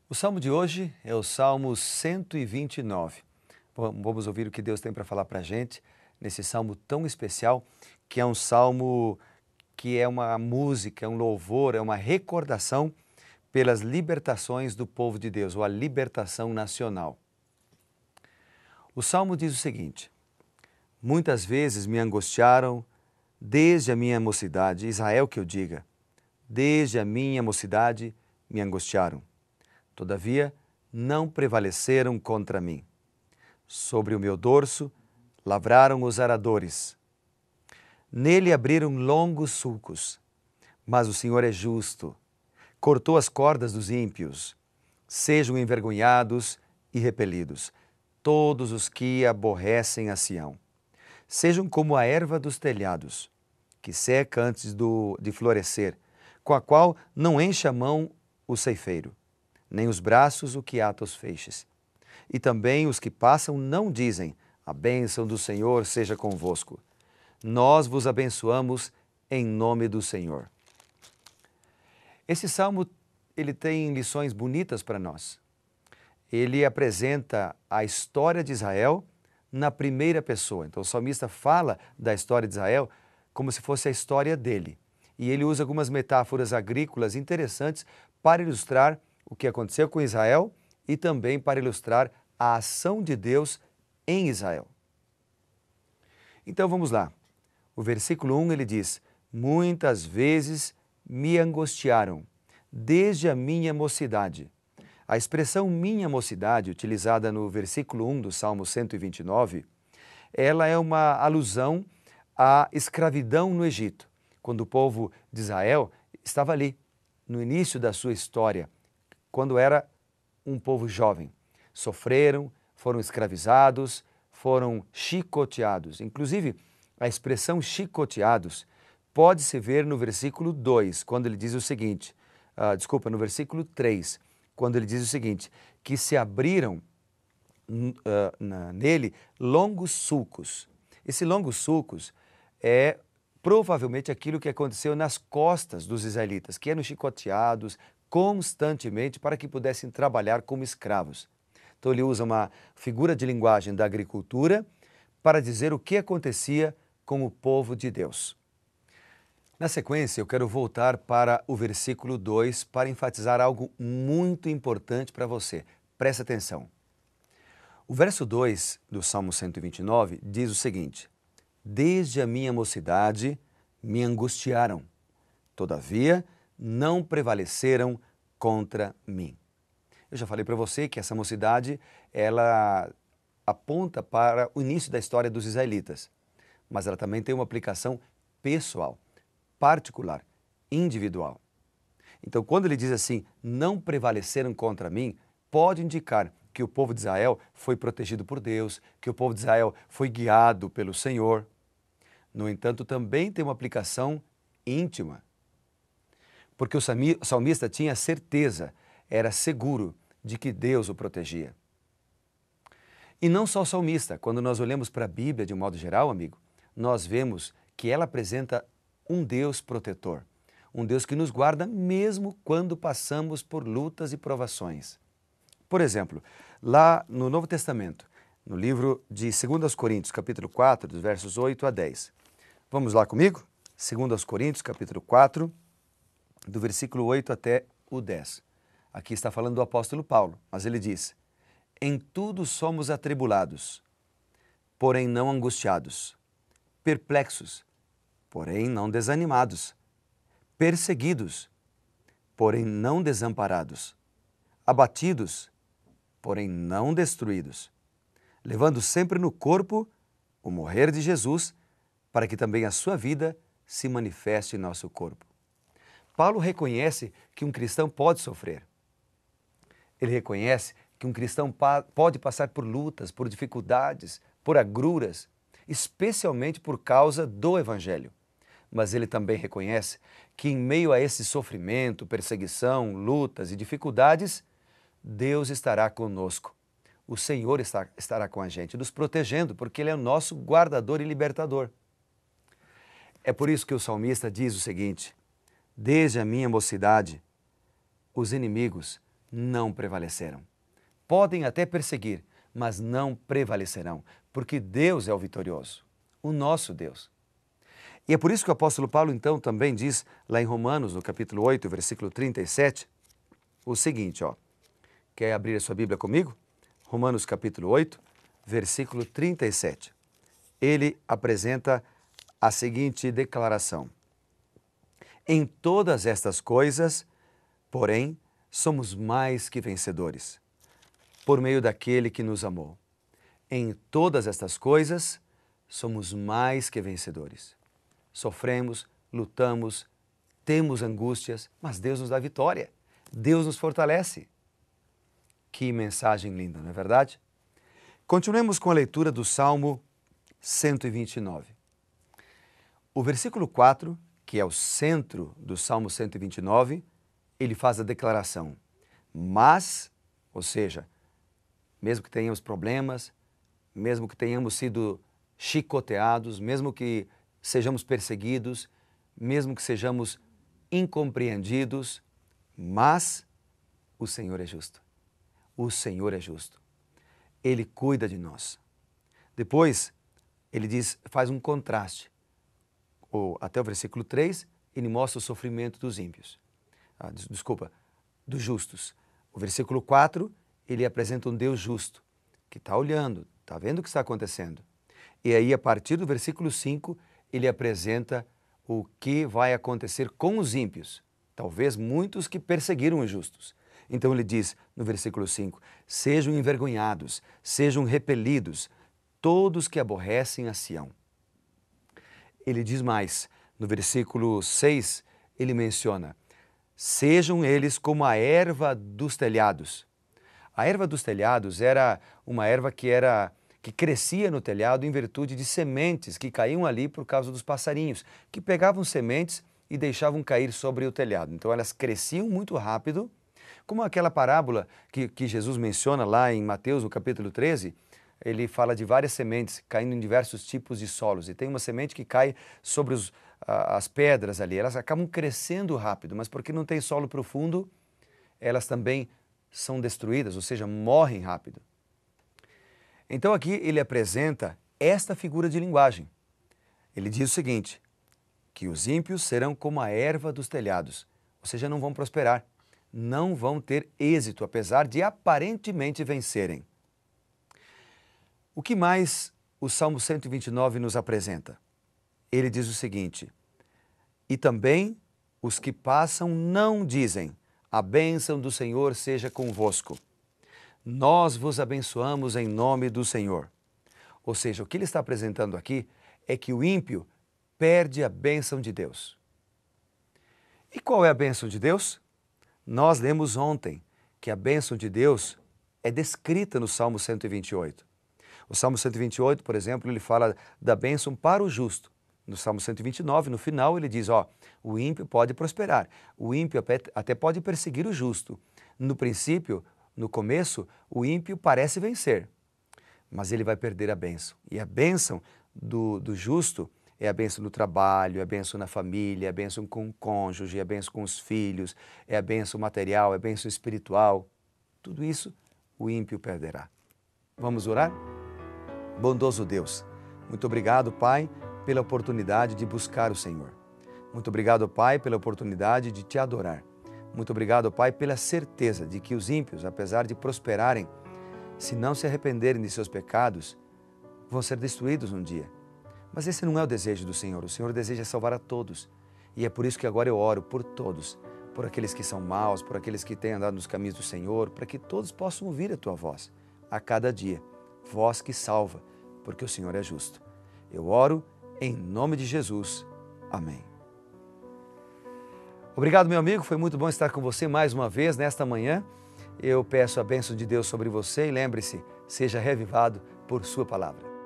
O salmo de hoje é o Salmo 129. Vamos ouvir o que Deus tem para falar para a gente nesse salmo tão especial, que é um salmo que é uma música, é um louvor, é uma recordação pelas libertações do povo de Deus, ou a libertação nacional. O salmo diz o seguinte: muitas vezes me angustiaram desde a minha mocidade, Israel que eu diga, desde a minha mocidade me angustiaram. Todavia, não prevaleceram contra mim. Sobre o meu dorso lavraram os aradores. Nele abriram longos sulcos. Mas o Senhor é justo. Cortou as cordas dos ímpios. Sejam envergonhados e repelidos todos os que aborrecem a Sião. Sejam como a erva dos telhados, que seca antes de florescer, com a qual não enche a mão o ceifeiro, nem os braços o que ata os feixes. E também os que passam não dizem: a bênção do Senhor seja convosco. Nós vos abençoamos em nome do Senhor. Esse salmo, ele tem lições bonitas para nós. Ele apresenta a história de Israel na primeira pessoa. Então o salmista fala da história de Israel como se fosse a história dele. E ele usa algumas metáforas agrícolas interessantes para ilustrar o que aconteceu com Israel e também para ilustrar a ação de Deus em Israel. Então vamos lá. O versículo 1 ele diz: muitas vezes me angustiaram, desde a minha mocidade. A expressão minha mocidade, utilizada no versículo 1 do Salmo 129, ela é uma alusão à escravidão no Egito, quando o povo de Israel estava ali, no início da sua história, quando era um povo jovem. Sofreram, foram escravizados, foram chicoteados. Inclusive, a expressão chicoteados pode-se ver no versículo 2, quando ele diz o seguinte, no versículo 3, quando ele diz o seguinte, que se abriram nele longos sulcos. Esse longos sulcos é provavelmente aquilo que aconteceu nas costas dos israelitas, que eram chicoteados constantemente para que pudessem trabalhar como escravos. Então ele usa uma figura de linguagem da agricultura para dizer o que acontecia com o povo de Deus. Na sequência, eu quero voltar para o versículo 2 para enfatizar algo muito importante para você. Presta atenção. O verso 2 do Salmo 129 diz o seguinte: desde a minha mocidade me angustiaram, todavia não prevaleceram contra mim. Eu já falei para você que essa mocidade, ela aponta para o início da história dos israelitas, mas ela também tem uma aplicação pessoal, particular, individual. Então, quando ele diz assim, não prevaleceram contra mim, pode indicar que o povo de Israel foi protegido por Deus, que o povo de Israel foi guiado pelo Senhor. No entanto, também tem uma aplicação íntima, porque o salmista tinha certeza, era seguro de que Deus o protegia. E não só o salmista, quando nós olhamos para a Bíblia de um modo geral, amigo, nós vemos que ela apresenta um Deus protetor, um Deus que nos guarda mesmo quando passamos por lutas e provações. Por exemplo, lá no Novo Testamento, no livro de 2 Coríntios, capítulo 4, dos versos 8 a 10. Vamos lá comigo? 2 Coríntios, capítulo 4, do versículo 8 até o 10. Aqui está falando do apóstolo Paulo, mas ele diz: em tudo somos atribulados, porém não angustiados, perplexos, porém não desanimados, perseguidos, porém não desamparados, abatidos, porém não destruídos, levando sempre no corpo o morrer de Jesus, para que também a sua vida se manifeste em nosso corpo. Paulo reconhece que um cristão pode sofrer. Ele reconhece que um cristão pode passar por lutas, por dificuldades, por agruras, especialmente por causa do Evangelho. Mas ele também reconhece que em meio a esse sofrimento, perseguição, lutas e dificuldades, Deus estará conosco. O Senhor estará com a gente, nos protegendo, porque Ele é o nosso guardador e libertador. É por isso que o salmista diz o seguinte: desde a minha mocidade, os inimigos não prevaleceram. Podem até perseguir, mas não prevalecerão, porque Deus é o vitorioso, o nosso Deus. E é por isso que o apóstolo Paulo, então, também diz lá em Romanos, no capítulo 8, versículo 37, o seguinte, ó. Quer abrir a sua Bíblia comigo? Romanos capítulo 8, versículo 37. Ele apresenta a seguinte declaração: em todas estas coisas, porém, somos mais que vencedores, por meio daquele que nos amou. Em todas estas coisas, somos mais que vencedores. Sofremos, lutamos, temos angústias, mas Deus nos dá vitória. Deus nos fortalece. Que mensagem linda, não é verdade? Continuemos com a leitura do Salmo 129. O versículo 4, que é o centro do Salmo 129, ele faz a declaração: mas, ou seja, mesmo que tenhamos problemas, mesmo que tenhamos sido chicoteados, mesmo que sejamos perseguidos, mesmo que sejamos incompreendidos, mas o Senhor é justo. O Senhor é justo. Ele cuida de nós. Depois, ele diz, faz um contraste. Até o versículo 3, ele mostra o sofrimento dos ímpios. Dos justos. O versículo 4, ele apresenta um Deus justo, que está olhando, está vendo o que está acontecendo. E aí, a partir do versículo 5, ele apresenta o que vai acontecer com os ímpios. Talvez muitos que perseguiram os justos. Então ele diz no versículo 5, sejam envergonhados, sejam repelidos, todos que aborrecem a Sião. Ele diz mais, no versículo 6, ele menciona, sejam eles como a erva dos telhados. A erva dos telhados era uma erva que crescia no telhado em virtude de sementes que caíam ali por causa dos passarinhos, que pegavam sementes e deixavam cair sobre o telhado. Então elas cresciam muito rápido, como aquela parábola que Jesus menciona lá em Mateus, no capítulo 13, ele fala de várias sementes caindo em diversos tipos de solos. E tem uma semente que cai sobre as pedras ali. Elas acabam crescendo rápido, mas porque não tem solo profundo, elas também são destruídas, ou seja, morrem rápido. Então aqui ele apresenta esta figura de linguagem. Ele diz o seguinte, que os ímpios serão como a erva dos telhados, ou seja, não vão prosperar, não vão ter êxito, apesar de aparentemente vencerem. O que mais o Salmo 129 nos apresenta? Ele diz o seguinte, e também os que passam não dizem, a bênção do Senhor seja convosco. Nós vos abençoamos em nome do Senhor. Ou seja, o que ele está apresentando aqui é que o ímpio perde a bênção de Deus. E qual é a bênção de Deus? Nós lemos ontem que a bênção de Deus é descrita no Salmo 128. O Salmo 128, por exemplo, ele fala da bênção para o justo. No Salmo 129, no final, ele diz, o ímpio pode prosperar, o ímpio até pode perseguir o justo. No princípio, no começo, o ímpio parece vencer, mas ele vai perder a bênção. E a bênção do justo é a bênção no trabalho, é a bênção na família, é a bênção com o cônjuge, é a bênção com os filhos, é a bênção material, é a bênção espiritual. Tudo isso o ímpio perderá. Vamos orar? Bondoso Deus, muito obrigado, Pai, pela oportunidade de buscar o Senhor. Muito obrigado, Pai, pela oportunidade de te adorar. Muito obrigado, Pai, pela certeza de que os ímpios, apesar de prosperarem, se não se arrependerem de seus pecados, vão ser destruídos um dia. Mas esse não é o desejo do Senhor. O Senhor deseja salvar a todos. E é por isso que agora eu oro por todos, por aqueles que são maus, por aqueles que têm andado nos caminhos do Senhor, para que todos possam ouvir a Tua voz a cada dia. Voz que salva, porque o Senhor é justo. Eu oro em nome de Jesus. Amém. Obrigado, meu amigo. Foi muito bom estar com você mais uma vez nesta manhã. Eu peço a bênção de Deus sobre você e lembre-se, seja revivado por sua palavra.